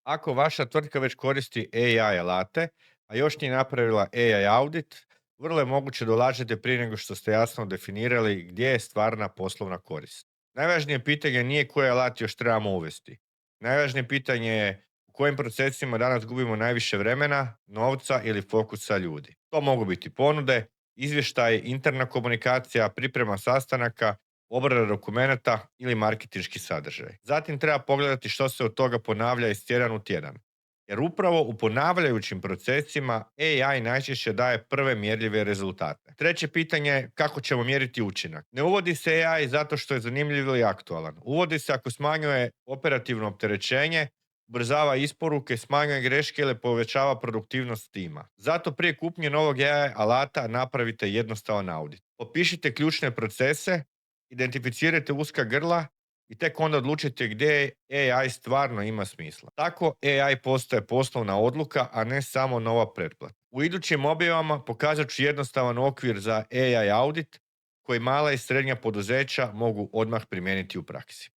Ako vaša tvrtka već koristi AI alate, a još nije napravila AI audit, vrlo je moguće da ulažete prije nego što ste jasno definirali gdje je stvarna poslovna korist. Najvažnije pitanje nije koje alat još trebamo uvesti. Najvažnije pitanje je u kojim procesima danas gubimo najviše vremena, novca ili fokusa ljudi. To mogu biti ponude, izvještaj, interna komunikacija, priprema sastanaka, obrada dokumenata ili marketinški sadržaj. Zatim treba pogledati što se od toga ponavlja iz tjedan u tjedan. Jer upravo u ponavljajućim procesima AI najčešće daje prve mjerljive rezultate. Treće pitanje je kako ćemo mjeriti učinak. Ne uvodi se AI zato što je zanimljiv ili aktualan. Uvodi se ako smanjuje operativno opterećenje, ubrzava isporuke, smanjuje greške ili povećava produktivnost tima. Zato prije kupnje novog AI alata napravite jednostavan audit. Popišite ključne procese, identificirajte uska grla i tek onda odlučite gdje AI stvarno ima smisla. Tako AI postaje poslovna odluka, a ne samo nova pretplata. U idućim objavama pokazat ću jednostavan okvir za AI audit koji mala i srednja poduzeća mogu odmah primijeniti u praksi.